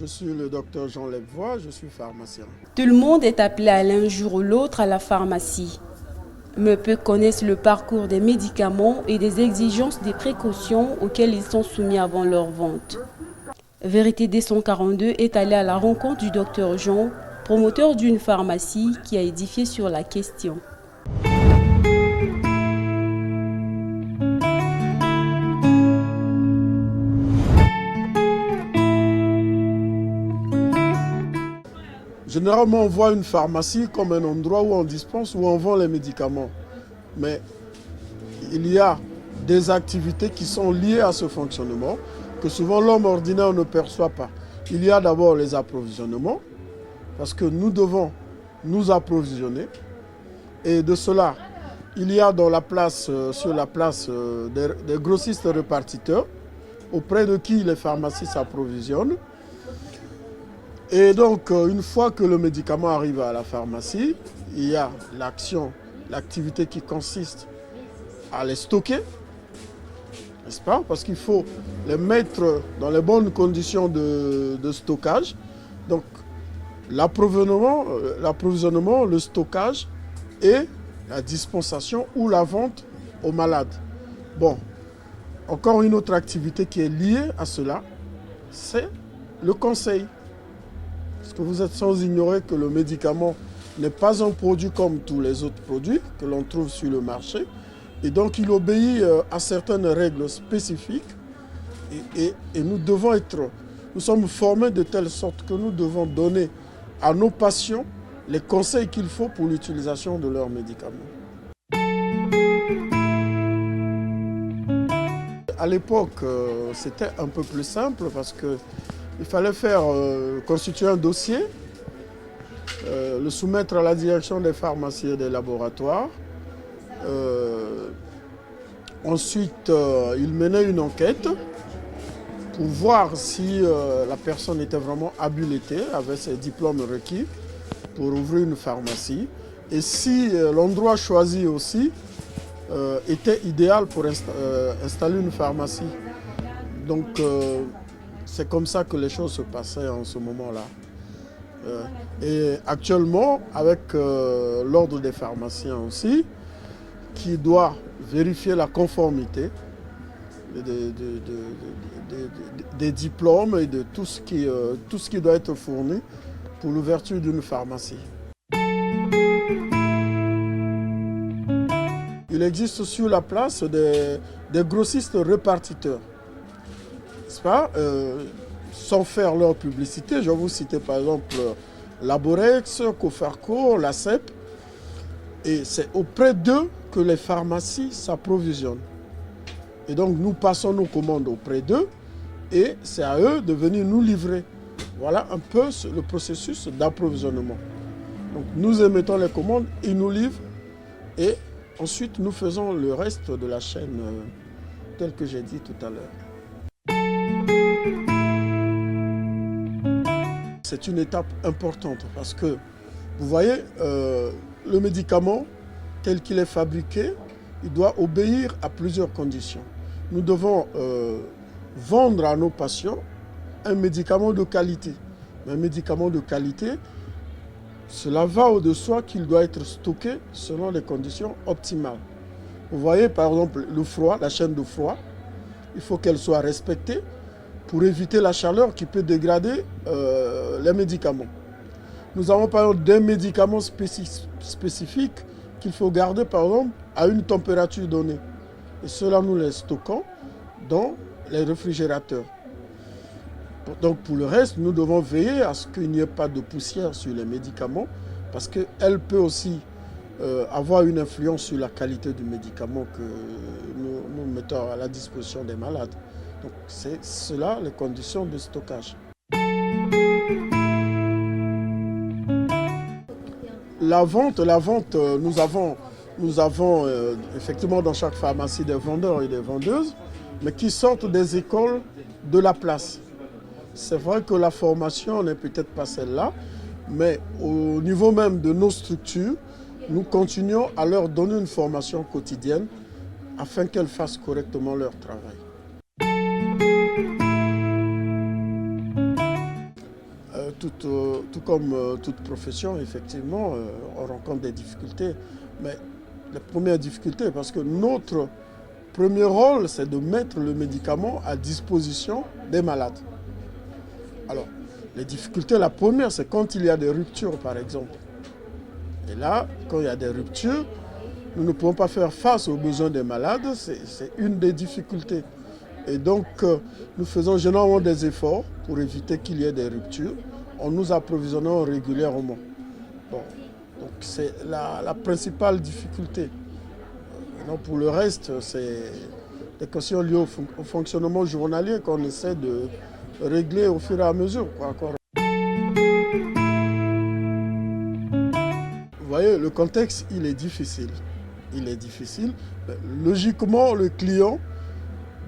Je suis le docteur Jean Lepvois, je suis pharmacien. Tout le monde est appelé à l'un jour ou l'autre à la pharmacie. Mais peu connaissent le parcours des médicaments et des exigences des précautions auxquelles ils sont soumis avant leur vente. Vérité D142 est allé à la rencontre du docteur Jean, promoteur d'une pharmacie qui a édifié sur la question. Généralement, on voit une pharmacie comme un endroit où on dispense, où on vend les médicaments. Mais il y a des activités qui sont liées à ce fonctionnement, que souvent l'homme ordinaire ne perçoit pas. Il y a d'abord les approvisionnements, parce que nous devons nous approvisionner. Et de cela, il y a dans la place, sur la place des grossistes répartiteurs, auprès de qui les pharmacies s'approvisionnent. Et donc, une fois que le médicament arrive à la pharmacie, il y a l'activité qui consiste à les stocker, n'est-ce pas? Parce qu'il faut les mettre dans les bonnes conditions de stockage. Donc, l'approvisionnement, le stockage et la dispensation ou la vente aux malades. Bon, encore une autre activité qui est liée à cela, c'est le conseil. Parce que vous êtes sans ignorer que le médicament n'est pas un produit comme tous les autres produits que l'on trouve sur le marché. Et donc il obéit à certaines règles spécifiques. Et nous sommes formés de telle sorte que nous devons donner à nos patients les conseils qu'il faut pour l'utilisation de leurs médicaments. À l'époque, c'était un peu plus simple parce que il fallait constituer un dossier, le soumettre à la direction des pharmacies et des laboratoires. Ensuite, il menait une enquête pour voir si la personne était vraiment habilitée, avait ses diplômes requis pour ouvrir une pharmacie. Et si l'endroit choisi aussi était idéal pour installer une pharmacie. Donc, c'est comme ça que les choses se passaient en ce moment-là. Et actuellement, avec l'ordre des pharmaciens aussi, qui doit vérifier la conformité des diplômes et de tout ce qui doit être fourni pour l'ouverture d'une pharmacie. Il existe sur la place des grossistes répartiteurs. Pas, sans faire leur publicité, je vais vous citer par exemple Laborex, Cofarco, la CEP. Et c'est auprès d'eux que les pharmacies s'approvisionnent. Et donc nous passons nos commandes auprès d'eux et c'est à eux de venir nous livrer. Voilà un peu le processus d'approvisionnement. Donc nous émettons les commandes, ils nous livrent et ensuite nous faisons le reste de la chaîne tel que j'ai dit tout à l'heure. C'est une étape importante parce que, vous voyez, le médicament tel qu'il est fabriqué, il doit obéir à plusieurs conditions. Nous devons vendre à nos patients un médicament de qualité. Un médicament de qualité, cela va au-de soi qu'il doit être stocké selon les conditions optimales. Vous voyez par exemple le froid, la chaîne de froid, il faut qu'elle soit respectée pour éviter la chaleur qui peut dégrader les médicaments. Nous avons par exemple des médicaments spécifiques qu'il faut garder par exemple à une température donnée. Et cela nous les stockons dans les réfrigérateurs. Donc pour le reste, nous devons veiller à ce qu'il n'y ait pas de poussière sur les médicaments parce qu'elle peut aussi avoir une influence sur la qualité du médicament que nous mettons à la disposition des malades. Donc c'est cela les conditions de stockage. La vente, nous avons effectivement dans chaque pharmacie des vendeurs et des vendeuses, mais qui sortent des écoles de la place. C'est vrai que la formation n'est peut-être pas celle-là, mais au niveau même de nos structures, nous continuons à leur donner une formation quotidienne afin qu'elles fassent correctement leur travail. Tout comme toute profession, effectivement, on rencontre des difficultés. Mais la première difficulté, parce que notre premier rôle, c'est de mettre le médicament à disposition des malades. Alors, les difficultés, la première, c'est quand il y a des ruptures, par exemple. Et là, quand il y a des ruptures, nous ne pouvons pas faire face aux besoins des malades, c'est une des difficultés. Et donc, nous faisons généralement des efforts pour éviter qu'il y ait des ruptures en nous approvisionnant régulièrement. Bon, donc c'est la principale difficulté. Maintenant, pour le reste, c'est des questions liées au fonctionnement journalier qu'on essaie de régler au fur et à mesure. Vous voyez, le contexte, il est difficile. Il est difficile. Logiquement, le client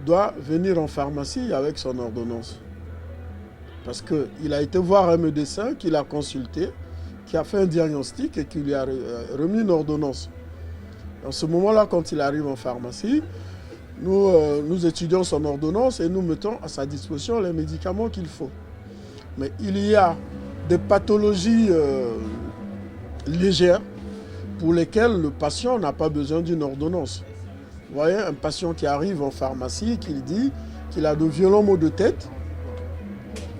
doit venir en pharmacie avec son ordonnance. Parce qu'il a été voir un médecin qu'il a consulté, qui a fait un diagnostic et qui lui a remis une ordonnance. En ce moment-là, quand il arrive en pharmacie, nous étudions son ordonnance et nous mettons à sa disposition les médicaments qu'il faut. Mais il y a des pathologies légères pour lesquelles le patient n'a pas besoin d'une ordonnance. Vous voyez, un patient qui arrive en pharmacie, qui dit qu'il a de violents maux de tête,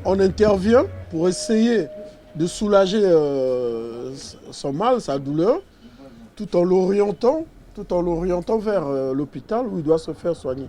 on intervient pour essayer de soulager son mal, sa douleur, tout en l'orientant vers l'hôpital où il doit se faire soigner.